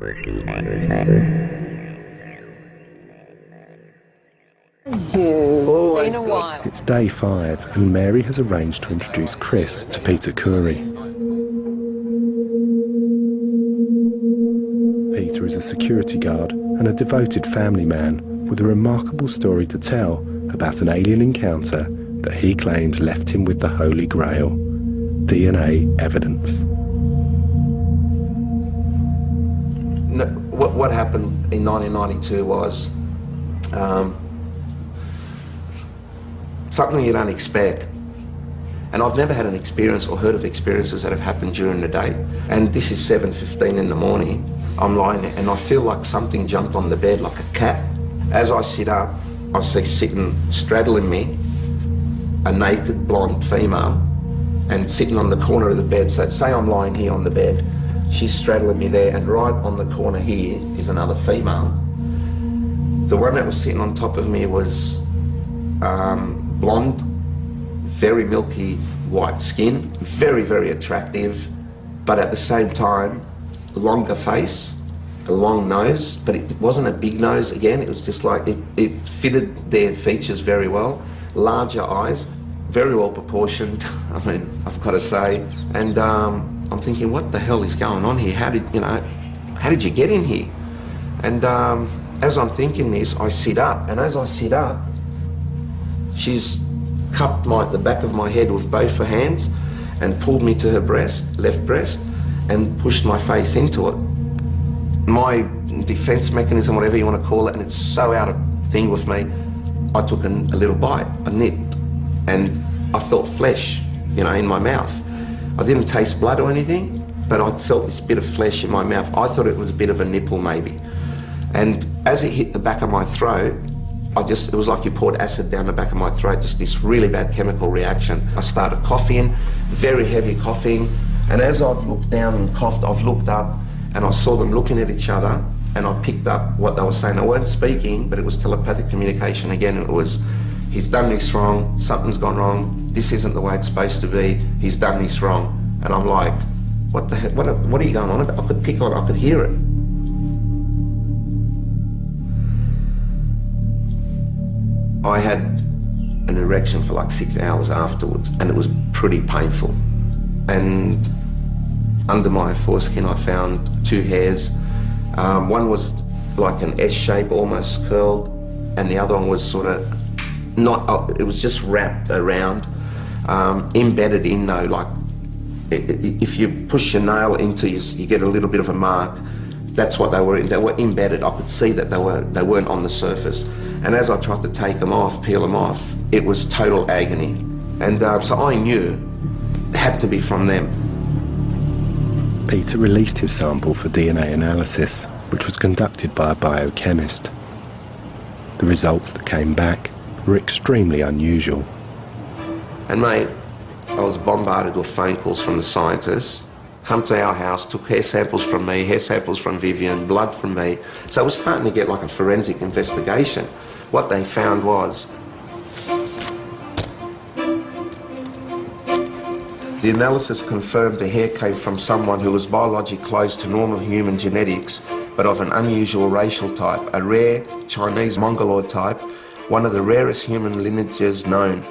Been a while. It's day 5 and Mary has arranged to introduce Chris to Peter Curry. Peter is a security guard and a devoted family man with a remarkable story to tell about an alien encounter that he claims left him with the Holy Grail, DNA evidence. No, what happened in 1992 was something you don't expect. And I've never had an experience or heard of experiences that have happened during the day. And this is 7:15 in the morning. I'm lying there and I feel like something jumped on the bed like a cat. As I sit up, I see sitting, straddling me, a naked blonde female, and sitting on the corner of the bed. So say I'm lying here on the bed, she's straddling me there, and right on the corner here is another female. The one that was sitting on top of me was blonde, very milky white skin, very, very attractive, but at the same time, longer face, a long nose, but it wasn't a big nose again, it was just like, it fitted their features very well, larger eyes, very well proportioned, I mean, I've got to say, and I'm thinking, what the hell is going on here? How did you get in here? And as I'm thinking this, I sit up, and as I sit up, she's cupped the back of my head with both her hands and pulled me to her breast, left breast, and pushed my face into it. My defense mechanism, whatever you want to call it, and it's so out of thing with me, I took a little bite, a nip, and I felt flesh, in my mouth. I didn't taste blood or anything, but I felt this bit of flesh in my mouth. I thought it was a bit of a nipple maybe. And as it hit the back of my throat, it was like you poured acid down the back of my throat, just this really bad chemical reaction. I started coughing, very heavy coughing, and as I've looked down and coughed, I've looked up and I saw them looking at each other, and I picked up what they were saying. They weren't speaking, but it was telepathic communication again. It was, he's done this wrong, something's gone wrong, this isn't the way it's supposed to be, he's done this wrong. And I'm like, what the heck, what are you going on about? I could pick on it, I could hear it. I had an erection for like 6 hours afterwards, and it was pretty painful. And under my foreskin I found 2 hairs. One was like an S shape, almost curled, and the other one was sort of not, it was just wrapped around, embedded in though, like if you push your nail into you get a little bit of a mark. That's what they were embedded. I could see that they weren't on the surface. And as I tried to take them off, peel them off, it was total agony. And so I knew it had to be from them. Peter released his sample for DNA analysis, which was conducted by a biochemist. The results that came back were extremely unusual. And mate, I was bombarded with phone calls from the scientists. Come to our house, took hair samples from me, hair samples from Vivian, blood from me. So I was starting to get like a forensic investigation. What they found was the analysis confirmed the hair came from someone who was biologically close to normal human genetics, but of an unusual racial type, a rare Chinese Mongoloid type, one of the rarest human lineages known,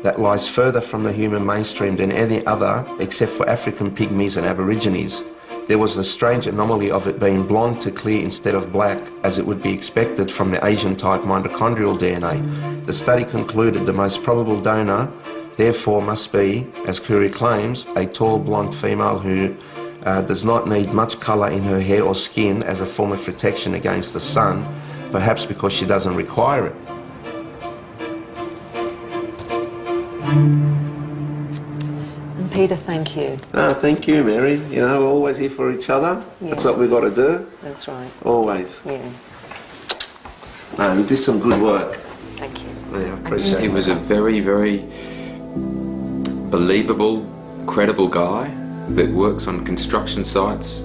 that lies further from the human mainstream than any other except for African pygmies and aborigines. There was a strange anomaly of it being blonde to clear instead of black, as it would be expected from the Asian type mitochondrial DNA. The study concluded the most probable donor therefore must be, as Curry claims, a tall blonde female who does not need much colour in her hair or skin as a form of protection against the sun, perhaps because she doesn't require it. And Peter, thank you. No, thank you, Mary. We're always here for each other. Yeah. That's what we've got to do. That's right. Always. Yeah. No, you do some good work. Thank you. Yeah, I appreciate it. He was a very, very believable, credible guy that works on construction sites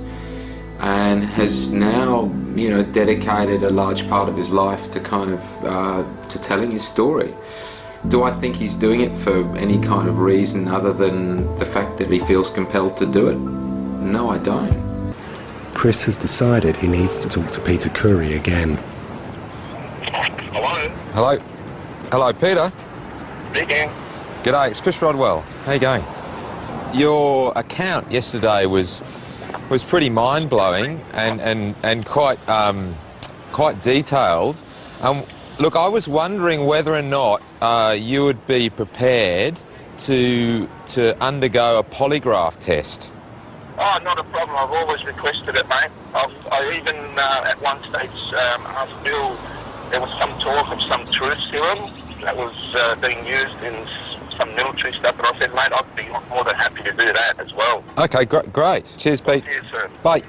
and has now, dedicated a large part of his life to to telling his story. Do I think he's doing it for any kind of reason other than the fact that he feels compelled to do it? No, I don't. Chris has decided he needs to talk to Peter Curry again. Hello? Hello? Hello, Peter? Speaking. G'day, it's Chris Rodwell. How you going? Your account yesterday was pretty mind-blowing and quite detailed. Look, I was wondering whether or not you would be prepared to undergo a polygraph test. Oh, not a problem. I've always requested it, mate. I even at one stage asked Bill, there was some talk of some truth serum that was being used in some military stuff, and I said, mate, I'd be more than happy to do that as well. Okay, great. Cheers, Pete. Cheers, sir. Bye.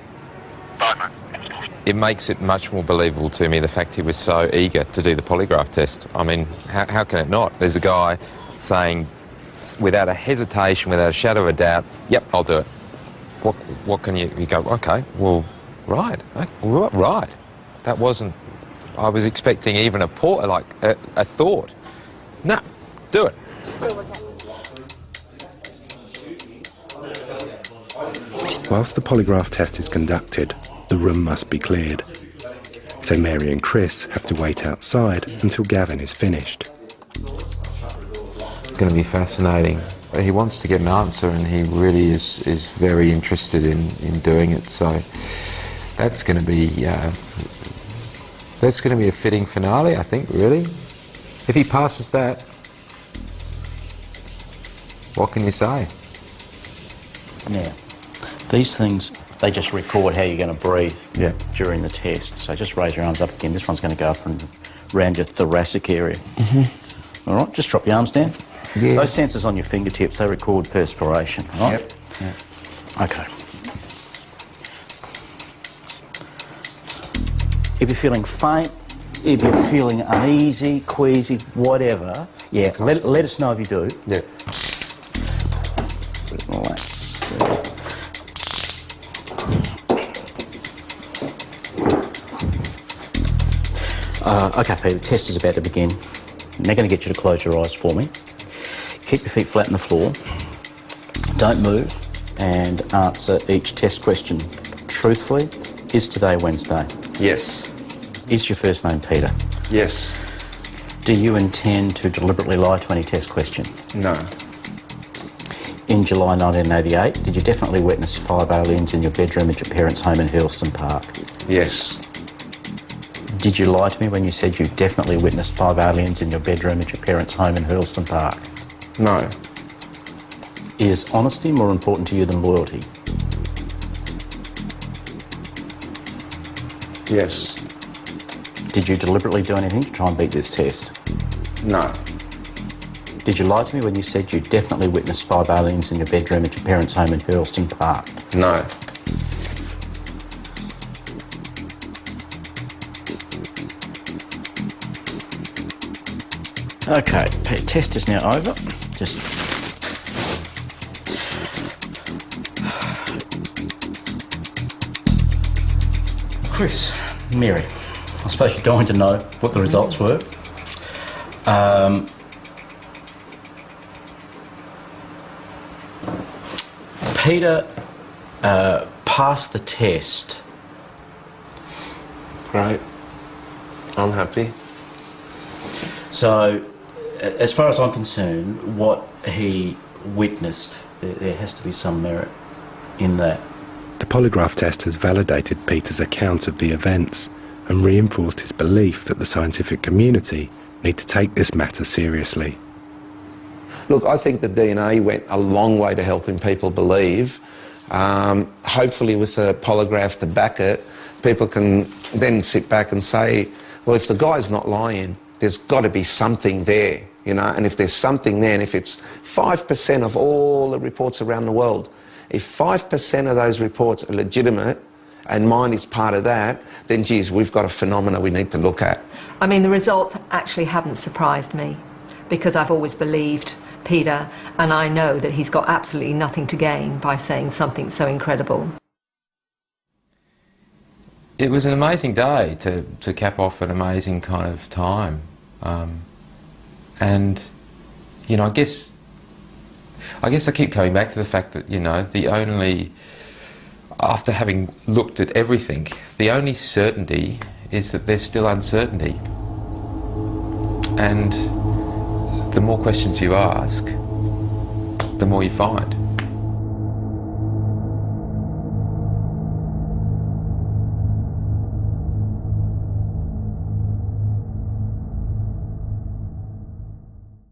Bye, mate. It makes it much more believable to me, the fact he was so eager to do the polygraph test. I mean, how can it not? There's a guy saying, without a hesitation, without a shadow of a doubt, yep, I'll do it. What can you go, okay, well, right. That wasn't, I was expecting even a thought. Nah, do it. Whilst the polygraph test is conducted, the room must be cleared. So Mary and Chris have to wait outside until Gavin is finished. It's going to be fascinating. He wants to get an answer, and he really is very interested in doing it. So that's going to be a fitting finale, I think. Really, if he passes that, what can you say? Now, these things, they just record how you're going to breathe during the test. So just raise your arms up again. This one's going to go up and around your thoracic area. Mm-hmm. All right, just drop your arms down. Yeah. Those sensors on your fingertips, they record perspiration, all right? Yep. Okay. If you're feeling faint, if you're feeling uneasy, queasy, whatever, let us know if you do. Yeah. Relax there. Okay, Peter, the test is about to begin. I'm now going to get you to close your eyes for me. Keep your feet flat on the floor. Don't move, and answer each test question truthfully. Is today Wednesday? Yes. Is your first name Peter? Yes. Do you intend to deliberately lie to any test question? No. In July 1988, did you definitely witness 5 aliens in your bedroom at your parents' home in Hurlston Park? Yes. Did you lie to me when you said you definitely witnessed 5 aliens in your bedroom at your parents' home in Hurlston Park? No. Is honesty more important to you than loyalty? Yes. Did you deliberately do anything to try and beat this test? No. Did you lie to me when you said you definitely witnessed 5 aliens in your bedroom at your parents' home in Hurlston Park? No. Okay, test is now over. Just Chris, Mary, I suppose you're dying to know what the results were. Peter passed the test. Great. I'm happy. So, as far as I'm concerned, what he witnessed, there has to be some merit in that. The polygraph test has validated Peter's account of the events and reinforced his belief that the scientific community need to take this matter seriously. Look, I think the DNA went a long way to helping people believe. Hopefully with a polygraph to back it, people can then sit back and say, well, if the guy's not lying, there's got to be something there, you know, and if there's something there, and if it's 5% of all the reports around the world, if 5% of those reports are legitimate and mine is part of that, then, geez, we've got a phenomena we need to look at. I mean, the results actually haven't surprised me because I've always believed Peter, and I know that he's got absolutely nothing to gain by saying something so incredible. It was an amazing day to cap off an amazing kind of time. And, you know, I guess I keep coming back to the fact that, you know, the only after having looked at everything, the only certainty is that there's still uncertainty. And the more questions you ask, the more you find.